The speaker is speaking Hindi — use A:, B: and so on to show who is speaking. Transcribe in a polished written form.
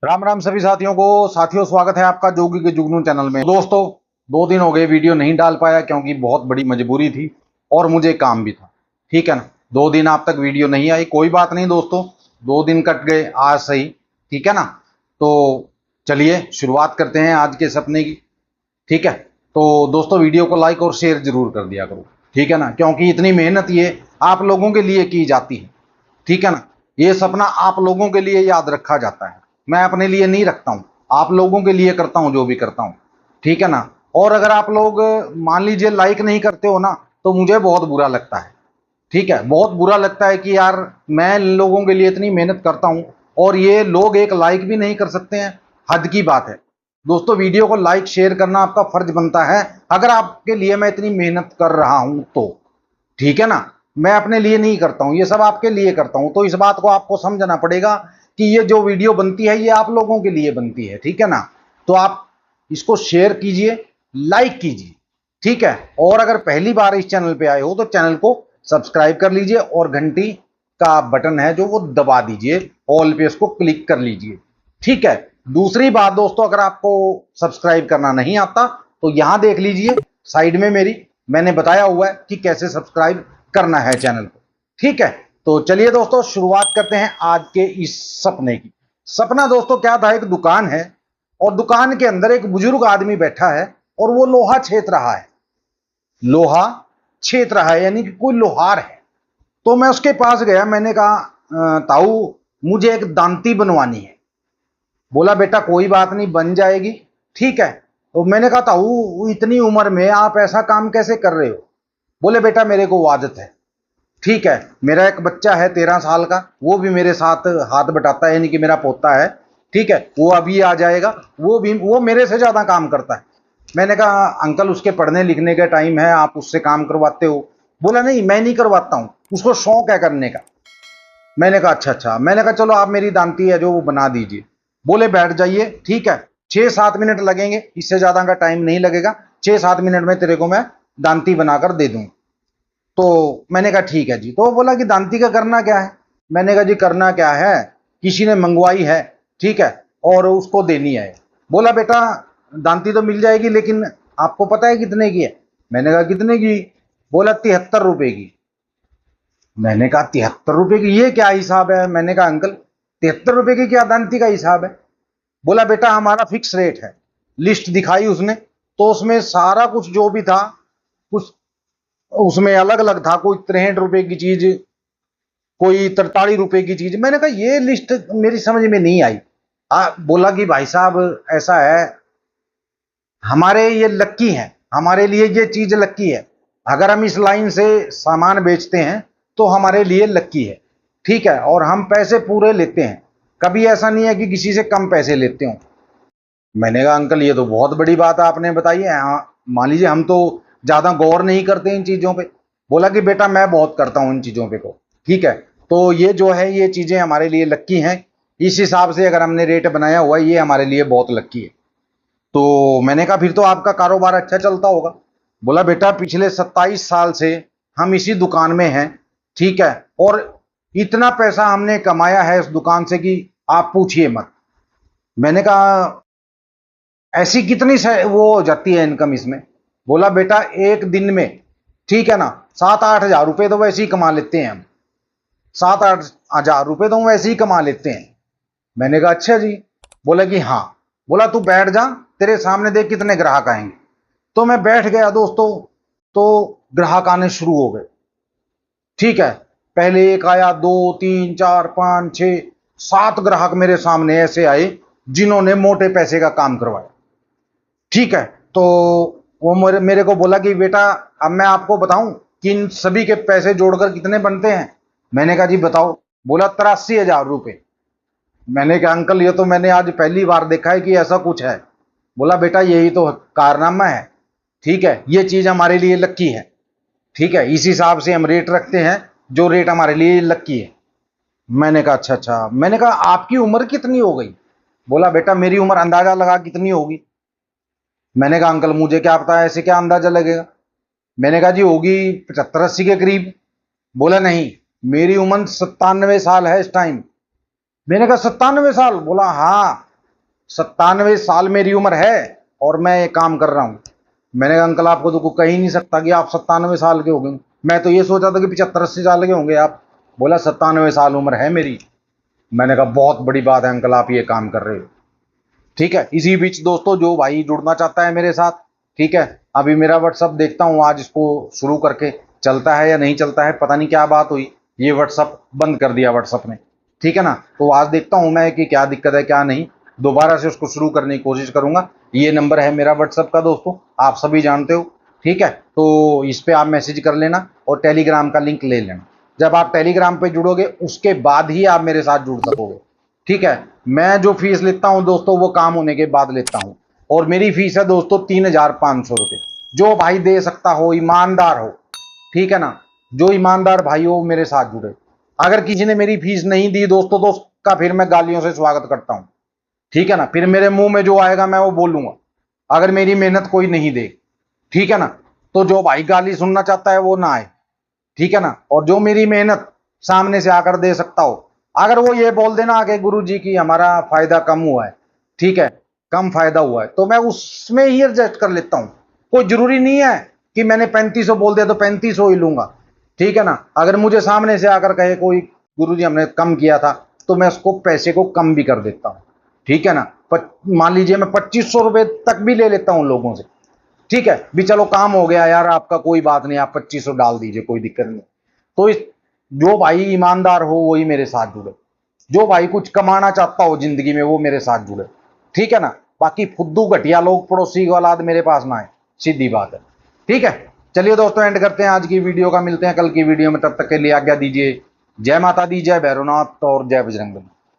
A: राम राम सभी साथियों को। स्वागत है आपका जोगी के जुगनू चैनल में। दोस्तों 2 दिन हो गए वीडियो नहीं डाल पाया क्योंकि बहुत बड़ी मजबूरी थी और मुझे काम भी था। ठीक है ना, 2 दिन आप तक वीडियो नहीं आई, कोई बात नहीं दोस्तों, 2 दिन कट गए आज सही। ठीक है ना, तो चलिए शुरुआत करते हैं आज के सपने की। ठीक है, तो दोस्तों वीडियो को लाइक और शेयर जरूर कर दिया करो। ठीक है ना, क्योंकि इतनी मेहनत ये आप लोगों के लिए की जाती है। ठीक है ना, ये सपना आप लोगों के लिए याद रखा जाता है। मैं अपने लिए नहीं रखता हूं, आप लोगों के लिए करता हूं जो भी करता हूं। ठीक है ना, और अगर आप लोग मान लीजिए लाइक नहीं करते हो ना, तो मुझे बहुत बुरा लगता है। ठीक है, बहुत बुरा लगता है कि यार मैं इन लोगों के लिए इतनी मेहनत करता हूं और ये लोग एक लाइक भी नहीं कर सकते हैं। हद की बात है दोस्तों। वीडियो को लाइक शेयर करना आपका फर्ज बनता है, अगर आपके लिए मैं इतनी मेहनत कर रहा हूं तो। ठीक है ना, मैं अपने लिए नहीं करता हूं, ये सब आपके लिए करता हूं, तो इस बात को आपको समझना पड़ेगा कि ये जो वीडियो बनती है ये आप लोगों के लिए बनती है। ठीक है ना, तो आप इसको शेयर कीजिए, लाइक कीजिए। ठीक है, और अगर पहली बार इस चैनल पे आए हो तो चैनल को सब्सक्राइब कर लीजिए और घंटी का बटन है जो वो दबा दीजिए, ऑल पे उसको क्लिक कर लीजिए। ठीक है, दूसरी बात दोस्तों, अगर आपको सब्सक्राइब करना नहीं आता तो यहां देख लीजिए साइड में मैंने बताया हुआ है कि कैसे सब्सक्राइब करना है चैनल को। ठीक है, तो चलिए दोस्तों शुरुआत करते हैं आज के इस सपने की। सपना दोस्तों क्या था, एक दुकान है और दुकान के अंदर एक बुजुर्ग आदमी बैठा है और वो लोहा छेद रहा है। लोहा छेद रहा है यानी कि कोई लोहार है। तो मैं उसके पास गया, मैंने कहा ताऊ मुझे एक दांती बनवानी है। बोला बेटा कोई बात नहीं, बन जाएगी। ठीक है, तो मैंने कहा ताऊ इतनी उम्र में आप ऐसा काम कैसे कर रहे हो। बोले बेटा मेरे को वो आदत है। ठीक है, मेरा एक बच्चा है 13 साल का, वो भी मेरे साथ हाथ बटाता है, यानी कि मेरा पोता है। ठीक है, वो अभी आ जाएगा, वो मेरे से ज्यादा काम करता है। मैंने कहा अंकल उसके पढ़ने लिखने का टाइम है, आप उससे काम करवाते हो। बोला नहीं मैं नहीं करवाता हूं, उसको शौक है करने का। मैंने कहा अच्छा अच्छा। मैंने कहा चलो आप मेरी दांती है जो वो बना दीजिए। बोले बैठ जाइए। ठीक है, 6-7 मिनट लगेंगे, इससे ज्यादा का टाइम नहीं लगेगा, 6-7 मिनट में तेरे को मैं दांती बनाकर दे दूंगा। तो मैंने कहा ठीक है जी। तो वो बोला कि दांती का करना क्या है। मैंने कहा जी करना क्या है, किसी ने मंगवाई है। ठीक है, और उसको देनी है। बोला बेटा दांती तो मिल जाएगी लेकिन आपको पता है कितने की है। मैंने कहा कितने की। बोला 73 रुपए की। मैंने कहा 73 रुपए की, ये क्या हिसाब है। मैंने कहा अंकल 73 रुपए की क्या दांती का हिसाब है। बोला बेटा हमारा फिक्स रेट है। लिस्ट दिखाई उसने, तो उसमें सारा कुछ जो भी था कुछ उसमें अलग अलग था। कोई 63 रुपए की चीज, कोई 43 रुपए की चीज। मैंने कहा ये लिस्ट मेरी समझ में नहीं आई। बोला कि भाई साहब ऐसा है, हमारे ये लक्की है, हमारे लिए ये चीज लक्की है। अगर हम इस लाइन से सामान बेचते हैं तो हमारे लिए लक्की है। ठीक है, और हम पैसे पूरे लेते हैं, कभी ऐसा नहीं है कि किसी से कम पैसे लेते हो। मैंने कहा अंकल ये तो बहुत बड़ी बात आपने बताई है। मान लीजिए हम तो ज्यादा गौर नहीं करते इन चीजों पे। बोला कि बेटा मैं बहुत करता हूं इन चीजों पे को। ठीक है, तो ये जो है ये चीजें हमारे लिए लक्की हैं, इस हिसाब से अगर हमने रेट बनाया हुआ है ये हमारे लिए बहुत लक्की है। तो मैंने कहा फिर तो आपका कारोबार अच्छा चलता होगा। बोला बेटा पिछले 27 साल से हम इसी दुकान में हैं। ठीक है, और इतना पैसा हमने कमाया है इस दुकान से कि आप पूछिए मत। मैंने कहा ऐसी कितनी वो हो जाती है इनकम इसमें। बोला बेटा एक दिन में, ठीक है ना, 7-8 हजार रुपए तो वैसे ही कमा लेते हैं हम। 7-8 हजार रुपए तो हम वैसे ही कमा लेते हैं। मैंने कहा अच्छा जी। बोला कि हाँ। बोला तू बैठ जा, तेरे सामने देख कितने ग्राहक आएंगे। तो मैं बैठ गया दोस्तों, तो ग्राहक आने शुरू हो गए। ठीक है, पहले एक आया, 2, 3, 4, 5, 6, 7 ग्राहक मेरे सामने ऐसे आए जिन्होंने मोटे पैसे का काम करवाया। ठीक है, तो वो मेरे को बोला कि बेटा अब मैं आपको बताऊं कि इन सभी के पैसे जोड़कर कितने बनते हैं। मैंने कहा जी बताओ। बोला 83 हजार रुपए। मैंने कहा अंकल ये तो मैंने आज पहली बार देखा है कि ऐसा कुछ है। बोला बेटा यही तो कारनामा है। ठीक है, ये चीज हमारे लिए लक्की है। ठीक है, इस हिसाब से हम रेट रखते हैं, जो रेट हमारे लिए लक्की है। मैंने कहा अच्छा अच्छा। मैंने कहा आपकी उम्र कितनी हो गई। बोला बेटा मेरी उम्र अंदाजा लगा कितनी होगी। मैंने कहा अंकल मुझे क्या पता है, ऐसे क्या अंदाजा लगेगा। मैंने कहा जी होगी 75-80 के करीब। बोला नहीं, मेरी उम्र 97 साल है इस टाइम। मैंने कहा 97 साल। बोला हाँ, 97 साल मेरी उम्र है और मैं ये काम कर रहा हूँ। मैंने कहा अंकल आपको तो कोई कह ही नहीं सकता कि आप 97 साल के हो गए। मैं तो ये सोचा था कि 75-80 साल के होंगे आप। बोला 97 साल उम्र है मेरी। मैंने कहा बहुत बड़ी बात है अंकल, आप ये काम कर रहे हो। ठीक है, इसी बीच दोस्तों जो भाई जुड़ना चाहता है मेरे साथ, ठीक है, अभी मेरा व्हाट्सअप देखता हूँ आज इसको शुरू करके चलता है या नहीं चलता है, पता नहीं क्या बात हुई, ये व्हाट्सअप बंद कर दिया व्हाट्सअप ने। ठीक है ना, तो आज देखता हूँ मैं कि क्या दिक्कत है क्या नहीं, दोबारा से उसको शुरू करने की कोशिश करूंगा। ये नंबर है मेरा व्हाट्सअप का दोस्तों, आप सभी जानते हो। ठीक है, तो इस पे आप मैसेज कर लेना और टेलीग्राम का लिंक ले लेना। जब आप टेलीग्राम पे जुड़ोगे उसके बाद ही आप मेरे साथ जुड़ सकोगे। ठीक है, मैं जो फीस लेता हूं दोस्तों वो काम होने के बाद लेता हूं, और मेरी फीस है दोस्तों 3,500 रुपये। जो भाई दे सकता हो, ईमानदार हो, ठीक है ना, जो ईमानदार भाई हो मेरे साथ जुड़े। अगर किसी ने मेरी फीस नहीं दी दोस्तों तो उसका फिर मैं गालियों से स्वागत करता हूं। ठीक है ना, फिर मेरे मुंह में जो आएगा मैं वो बोलूंगा, अगर मेरी मेहनत कोई नहीं दे। ठीक है ना, तो जो भाई गाली सुनना चाहता है वो ना आए। ठीक है ना, और जो मेरी मेहनत सामने से आकर दे सकता हो, अगर वो ये बोल देना कि गुरु जी की हमारा फायदा कम हुआ है, ठीक है, कम फायदा हुआ है, तो मैं उसमें ही एडजस्ट कर लेता हूं। कोई जरूरी नहीं है कि मैंने 3500 बोल दिया तो 3500 ही लूंगा। ठीक है ना, अगर मुझे सामने से आकर कहे कोई गुरु जी हमने कम किया था, तो मैं उसको पैसे को कम भी कर देता हूं। ठीक है ना, मान लीजिए मैं 2500 रुपए तक भी ले लेता हूं लोगों से। ठीक है, भी चलो काम हो गया यार आपका, कोई बात नहीं, आप 2500 डाल दीजिए, कोई दिक्कत नहीं। तो इस जो भाई ईमानदार हो वही मेरे साथ जुड़े, जो भाई कुछ कमाना चाहता हो जिंदगी में वो मेरे साथ जुड़े। ठीक है ना, बाकी फुद्दू घटिया लोग पड़ोसी की औलाद मेरे पास ना आए, सीधी बात है। ठीक है, चलिए दोस्तों एंड करते हैं आज की वीडियो का, मिलते हैं कल की वीडियो में, तब तक के लिए आज्ञा दीजिए। जय माता दी, जय भैरवनाथ और जय बजरंग बली।